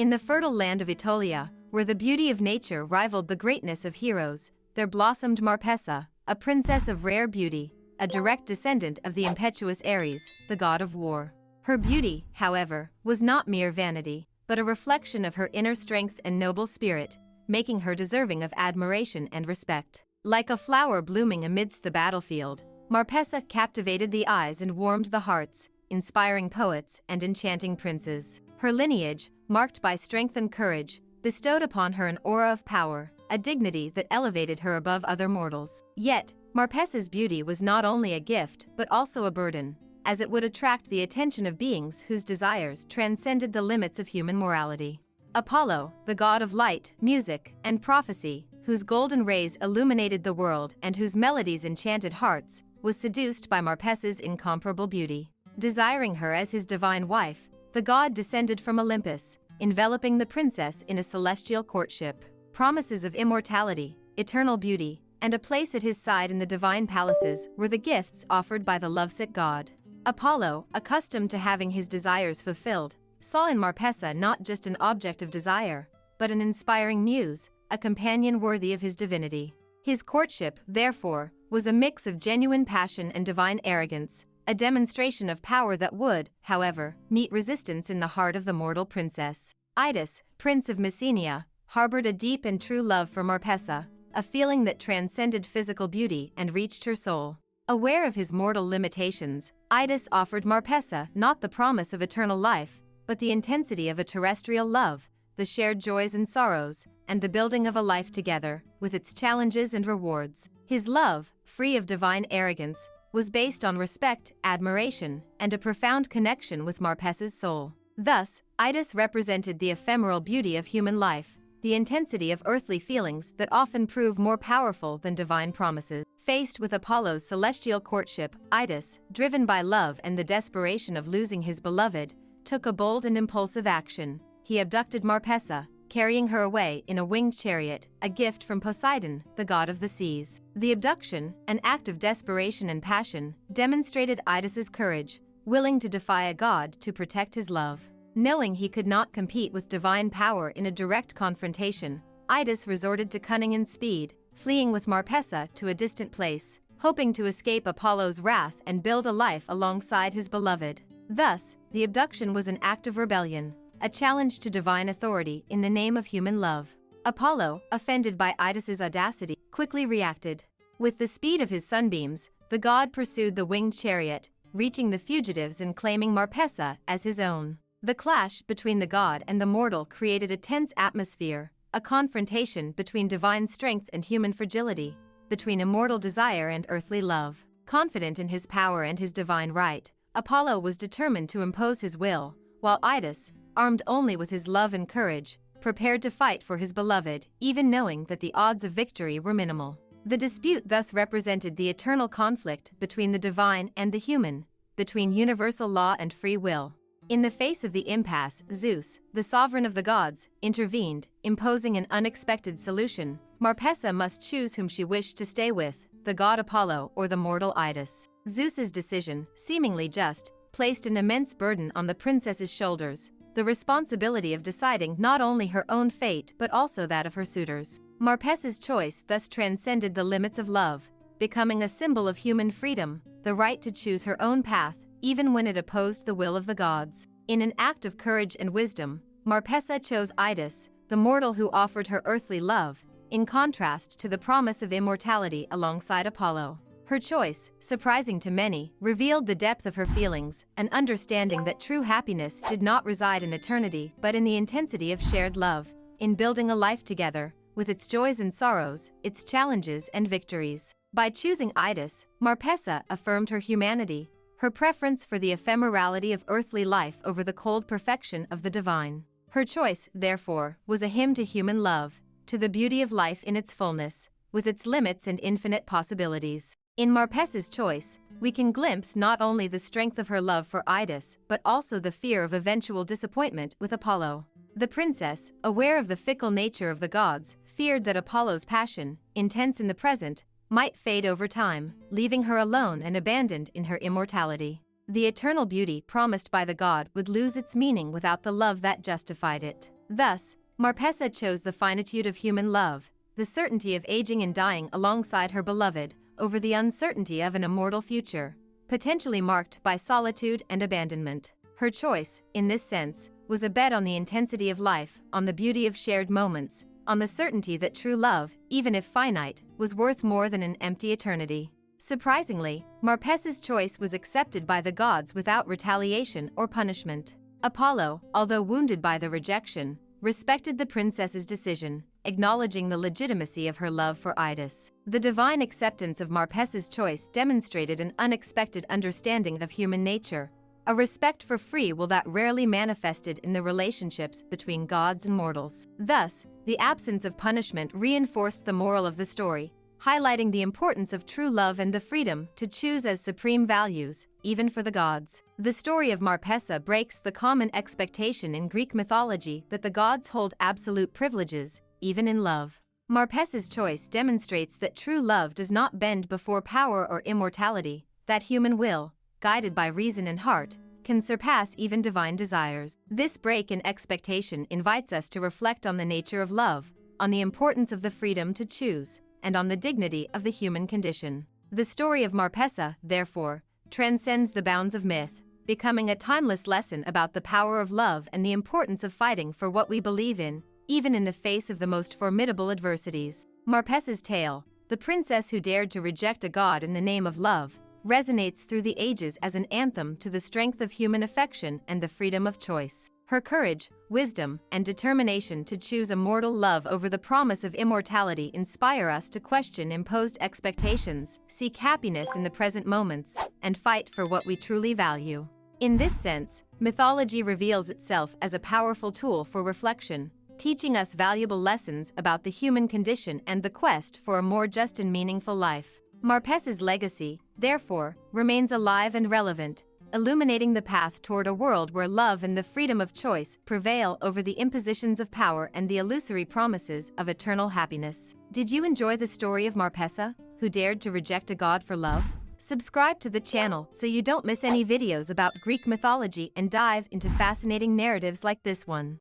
In the fertile land of Aetolia, where the beauty of nature rivaled the greatness of heroes, there blossomed Marpessa, a princess of rare beauty, a direct descendant of the impetuous Ares, the god of war. Her beauty, however, was not mere vanity, but a reflection of her inner strength and noble spirit, making her deserving of admiration and respect. Like a flower blooming amidst the battlefield, Marpessa captivated the eyes and warmed the hearts, inspiring poets and enchanting princes. Her lineage, marked by strength and courage, bestowed upon her an aura of power, a dignity that elevated her above other mortals. Yet, Marpessa's beauty was not only a gift but also a burden, as it would attract the attention of beings whose desires transcended the limits of human morality. Apollo, the god of light, music, and prophecy, whose golden rays illuminated the world and whose melodies enchanted hearts, was seduced by Marpessa's incomparable beauty. Desiring her as his divine wife, the god descended from Olympus, enveloping the princess in a celestial courtship. Promises of immortality, eternal beauty, and a place at his side in the divine palaces were the gifts offered by the lovesick god. Apollo, accustomed to having his desires fulfilled, saw in Marpessa not just an object of desire, but an inspiring muse, a companion worthy of his divinity. His courtship, therefore, was a mix of genuine passion and divine arrogance, a demonstration of power that would, however, meet resistance in the heart of the mortal princess. Idas, prince of Messenia, harbored a deep and true love for Marpessa, a feeling that transcended physical beauty and reached her soul. Aware of his mortal limitations, Idas offered Marpessa not the promise of eternal life, but the intensity of a terrestrial love, the shared joys and sorrows, and the building of a life together, with its challenges and rewards. His love, free of divine arrogance, was based on respect, admiration, and a profound connection with Marpessa's soul. Thus, Idas represented the ephemeral beauty of human life, the intensity of earthly feelings that often prove more powerful than divine promises. Faced with Apollo's celestial courtship, Idas, driven by love and the desperation of losing his beloved, took a bold and impulsive action. He abducted Marpessa, carrying her away in a winged chariot, a gift from Poseidon, the god of the seas. The abduction, an act of desperation and passion, demonstrated Idas's courage, willing to defy a god to protect his love. Knowing he could not compete with divine power in a direct confrontation, Idas resorted to cunning and speed, fleeing with Marpessa to a distant place, hoping to escape Apollo's wrath and build a life alongside his beloved. Thus, the abduction was an act of rebellion, a challenge to divine authority in the name of human love. Apollo, offended by Idas's audacity, quickly reacted. With the speed of his sunbeams, the god pursued the winged chariot, reaching the fugitives and claiming Marpessa as his own. The clash between the god and the mortal created a tense atmosphere, a confrontation between divine strength and human fragility, between immortal desire and earthly love. Confident in his power and his divine right, Apollo was determined to impose his will, while Idas, armed only with his love and courage, prepared to fight for his beloved, even knowing that the odds of victory were minimal. The dispute thus represented the eternal conflict between the divine and the human, between universal law and free will. In the face of the impasse, Zeus, the sovereign of the gods, intervened, imposing an unexpected solution. Marpessa must choose whom she wished to stay with, the god Apollo or the mortal Idas. Zeus's decision, seemingly just, placed an immense burden on the princess's shoulders, the responsibility of deciding not only her own fate but also that of her suitors. Marpessa's choice thus transcended the limits of love, becoming a symbol of human freedom, the right to choose her own path, even when it opposed the will of the gods. In an act of courage and wisdom, Marpessa chose Idas, the mortal who offered her earthly love, in contrast to the promise of immortality alongside Apollo. Her choice, surprising to many, revealed the depth of her feelings, an understanding that true happiness did not reside in eternity but in the intensity of shared love, in building a life together, with its joys and sorrows, its challenges and victories. By choosing Idas, Marpessa affirmed her humanity, her preference for the ephemerality of earthly life over the cold perfection of the divine. Her choice, therefore, was a hymn to human love, to the beauty of life in its fullness, with its limits and infinite possibilities. In Marpessa's choice, we can glimpse not only the strength of her love for Idas but also the fear of eventual disappointment with Apollo. The princess, aware of the fickle nature of the gods, feared that Apollo's passion, intense in the present, might fade over time, leaving her alone and abandoned in her immortality. The eternal beauty promised by the god would lose its meaning without the love that justified it. Thus, Marpessa chose the finitude of human love, the certainty of aging and dying alongside her beloved, over the uncertainty of an immortal future, potentially marked by solitude and abandonment. Her choice, in this sense, was a bet on the intensity of life, on the beauty of shared moments, on the certainty that true love, even if finite, was worth more than an empty eternity. Surprisingly, Marpessa's choice was accepted by the gods without retaliation or punishment. Apollo, although wounded by the rejection, respected the princess's decision, acknowledging the legitimacy of her love for Idas. The divine acceptance of Marpessa's choice demonstrated an unexpected understanding of human nature, a respect for free will that rarely manifested in the relationships between gods and mortals. Thus, the absence of punishment reinforced the moral of the story, highlighting the importance of true love and the freedom to choose as supreme values, even for the gods. The story of Marpessa breaks the common expectation in Greek mythology that the gods hold absolute privileges, even in love. Marpessa's choice demonstrates that true love does not bend before power or immortality, that human will, guided by reason and heart, can surpass even divine desires. This break in expectation invites us to reflect on the nature of love, on the importance of the freedom to choose, and on the dignity of the human condition. The story of Marpessa, therefore, transcends the bounds of myth, becoming a timeless lesson about the power of love and the importance of fighting for what we believe in, even in the face of the most formidable adversities. Marpessa's tale, the princess who dared to reject a god in the name of love, resonates through the ages as an anthem to the strength of human affection and the freedom of choice. Her courage, wisdom, and determination to choose a mortal love over the promise of immortality inspire us to question imposed expectations, seek happiness in the present moments, and fight for what we truly value. In this sense, mythology reveals itself as a powerful tool for reflection, teaching us valuable lessons about the human condition and the quest for a more just and meaningful life. Marpessa's legacy, therefore, remains alive and relevant, illuminating the path toward a world where love and the freedom of choice prevail over the impositions of power and the illusory promises of eternal happiness. Did you enjoy the story of Marpessa, who dared to reject a god for love? Subscribe to the channel so you don't miss any videos about Greek mythology and dive into fascinating narratives like this one.